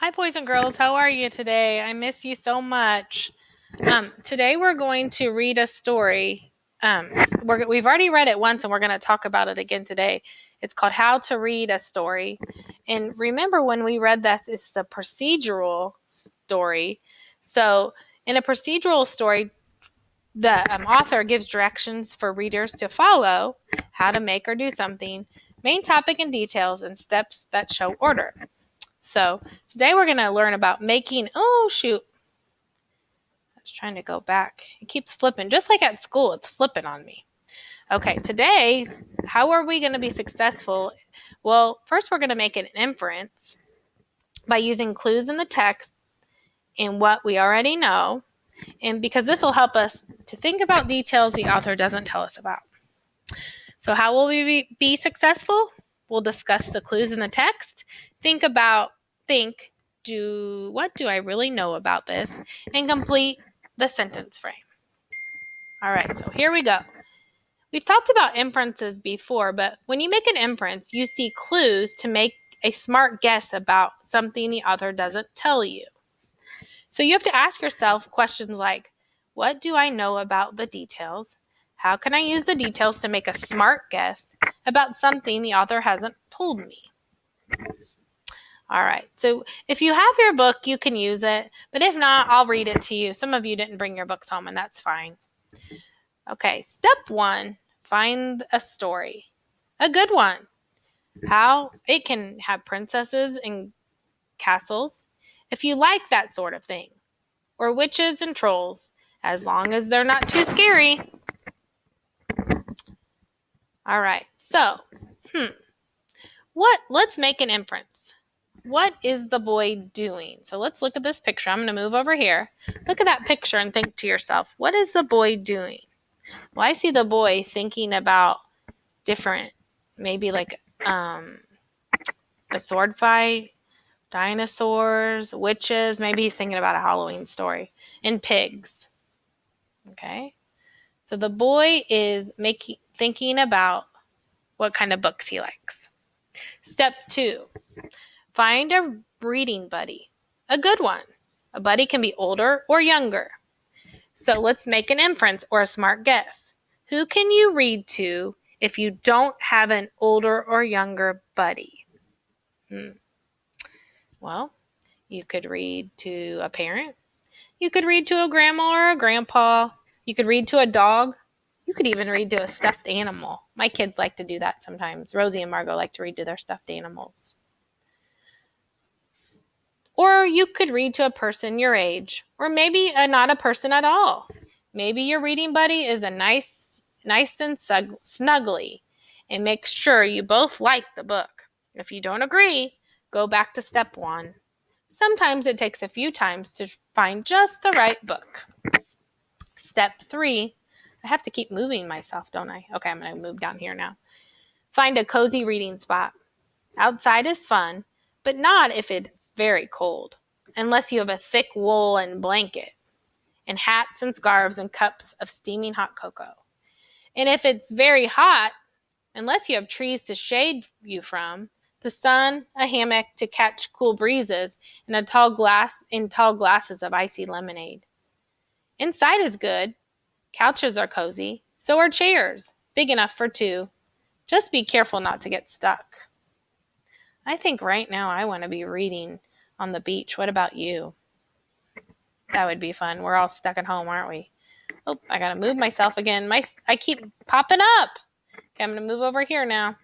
Hi, boys and girls. How are you today? I miss you so much. Today we're going to read a story. We've already read it once, and we're going to talk about it again today. It's called How to Read a Story. And remember when we read that, it's a procedural story. So, in a procedural story, the author gives directions for readers to follow, how to make or do something, main topic and details, and steps that show order. So today we're going to learn about making, oh shoot, I was trying to go back. It keeps flipping, just like at school, it's flipping on me. Okay, today, how are we going to be successful? Well, first we're going to make an inference by using clues in the text and what we already know, and because this will help us to think about details the author doesn't tell us about. So how will we be successful? We'll discuss the clues in the text, what do I really know about this, and complete the sentence frame. All right, so here we go. We've talked about inferences before, but when you make an inference, you see clues to make a smart guess about something the author doesn't tell you. So you have to ask yourself questions like, what do I know about the details? How can I use the details to make a smart guess about something the author hasn't told me? All right, so if you have your book, you can use it, but if not, I'll read it to you. Some of you didn't bring your books home, and that's fine. Okay, step 1, find a story. A good one. How it can have princesses and castles, if you like that sort of thing, or witches and trolls, as long as they're not too scary. All right, so, let's make an inference. What is the boy doing? So let's look at this picture. I'm going to move over here. Look at that picture and think to yourself, what is the boy doing? Well, I see the boy thinking about different, maybe like a sword fight, dinosaurs, witches. Maybe he's thinking about a Halloween story, and pigs. Okay. So the boy is thinking about what kind of books he likes. Step 2, find a reading buddy, a good one. A buddy can be older or younger. So let's make an inference or a smart guess. Who can you read to if you don't have an older or younger buddy? Well, you could read to a parent. You could read to a grandma or a grandpa. You could read to a dog. You could even read to a stuffed animal. My kids like to do that sometimes. Rosie and Margot like to read to their stuffed animals. Or you could read to a person your age, or maybe not a person at all. Maybe your reading buddy is a nice and snuggly, and make sure you both like the book. If you don't agree, go back to step 1. Sometimes it takes a few times to find just the right book. Step 3, I have to keep moving myself, don't I? Okay, I'm going to move down here now. Find a cozy reading spot. Outside is fun, but not if it's very cold, unless you have a thick woolen blanket and hats and scarves and cups of steaming hot cocoa. And if it's very hot, unless you have trees to shade you from, the sun, a hammock to catch cool breezes, and tall glasses of icy lemonade. Inside is good. Couches are cozy. So are chairs, big enough for 2. Just be careful not to get stuck. I think right now I want to be reading on the beach. What about you? That would be fun. We're all stuck at home, aren't we? Oh, I got to move myself again. I keep popping up. Okay, I'm going to move over here now.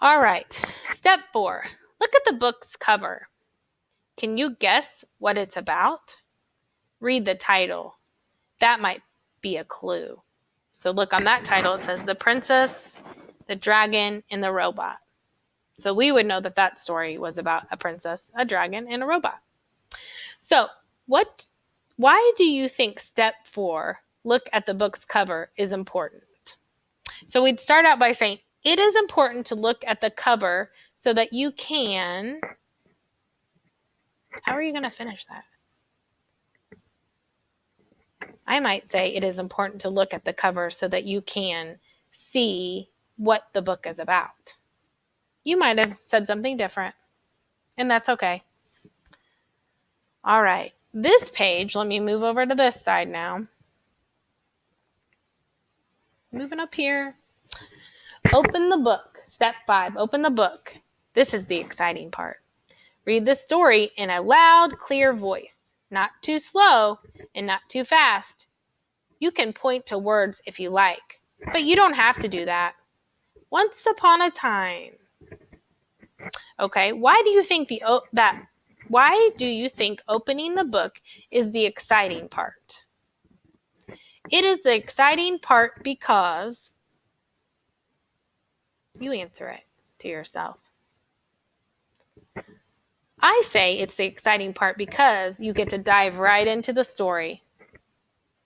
All right. Step 4. Look at the book's cover. Can you guess what it's about? Read the title. That might be a clue. So look on that title. It says The Princess, the Dragon, and the Robot. So we would know that story was about a princess, a dragon, and a robot. So why do you think step 4, look at the book's cover, is important? So we'd start out by saying, it is important to look at the cover so that you can, how are you going to finish that? I might say it is important to look at the cover so that you can see what the book is about. You might have said something different. And that's okay. All right. This page, let me move over to this side now. Moving up here. Open the book. Step 5, open the book. This is the exciting part. Read the story in a loud, clear voice. Not too slow and not too fast. You can point to words if you like, but you don't have to do that. Once upon a time. Okay, why do you think opening the book is the exciting part? It is the exciting part because you answer it to yourself. I say it's the exciting part because you get to dive right into the story.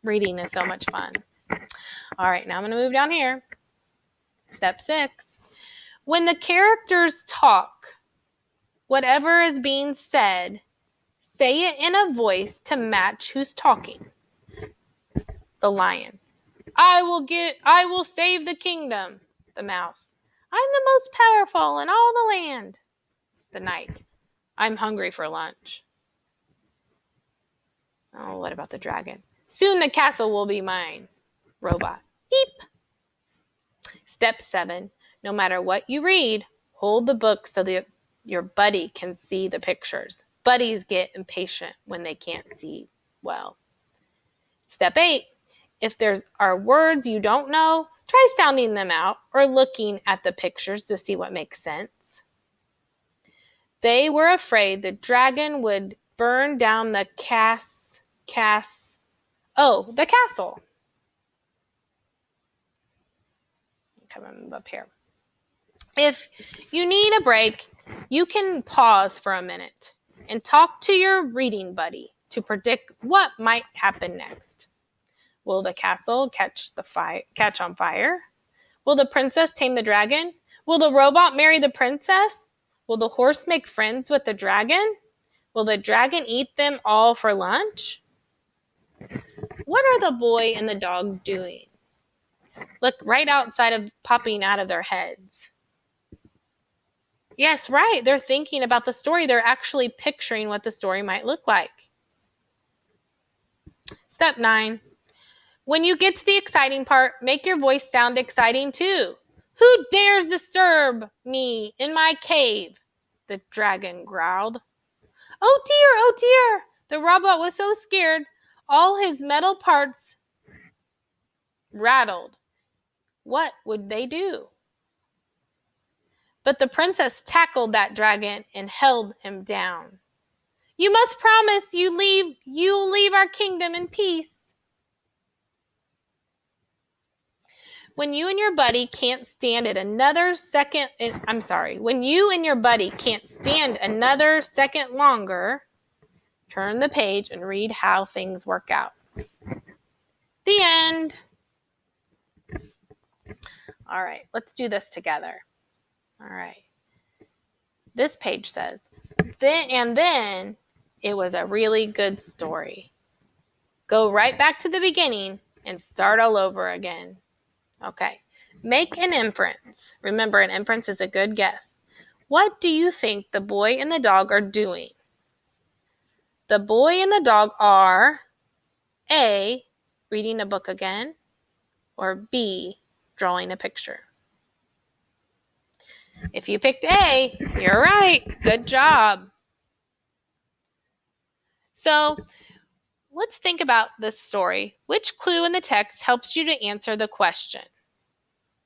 Reading is so much fun. All right, now I'm going to move down here. Step 6. When the characters talk, whatever is being said, say it in a voice to match who's talking. The lion. I will save the kingdom. The mouse. I'm the most powerful in all the land. The knight. I'm hungry for lunch. Oh, what about the dragon? Soon the castle will be mine. Robot. Beep. Step 7. No matter what you read, hold the book so that your buddy can see the pictures. Buddies get impatient when they can't see well. Step 8. If there are words you don't know, try sounding them out or looking at the pictures to see what makes sense. They were afraid the dragon would burn down the castle. Come up here. If you need a break, you can pause for a minute and talk to your reading buddy to predict what might happen next. Will the castle catch on fire? Will the princess tame the dragon? Will the robot marry the princess? Will the horse make friends with the dragon? Will the dragon eat them all for lunch? What are the boy and the dog doing? Look, right popping out of their heads. Yes, right. They're thinking about the story. They're actually picturing what the story might look like. Step 9. When you get to the exciting part, make your voice sound exciting too. Who dares disturb me in my cave? The dragon growled. Oh dear, oh dear. The robot was so scared, all his metal parts rattled. What would they do? But the princess tackled that dragon and held him down. You must promise you'll leave our kingdom in peace. When you and your buddy can't stand another second longer, turn the page and read how things work out. The end. All right, let's do this together. All right. This page says, then it was a really good story. Go right back to the beginning and start all over again. Okay. Make an inference. Remember, an inference is a good guess. What do you think the boy and the dog are doing? The boy and the dog are A, reading a book again, or B, drawing a picture. If you picked A, you're right. Good job. So let's think about this story. Which clue in the text helps you to answer the question?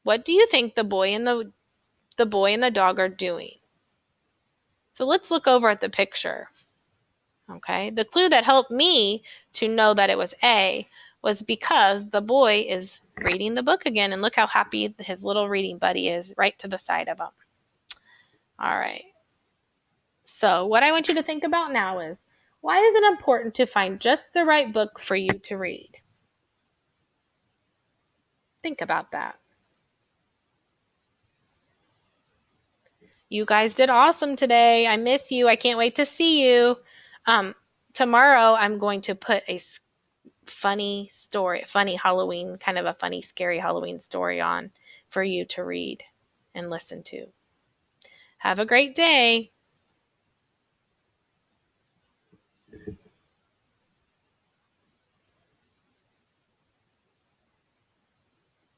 What do you think the boy and the dog are doing? So let's look over at the picture. Okay, the clue that helped me to know that it was A was because the boy is reading the book again, and look how happy his little reading buddy is right to the side of him. All right. So what I want you to think about now is, why is it important to find just the right book for you to read? Think about that. You guys did awesome today. I miss you. I can't wait to see you. Tomorrow I'm going to put a funny story, funny Halloween, kind of a funny, scary Halloween story on for you to read and listen to. Have a great day.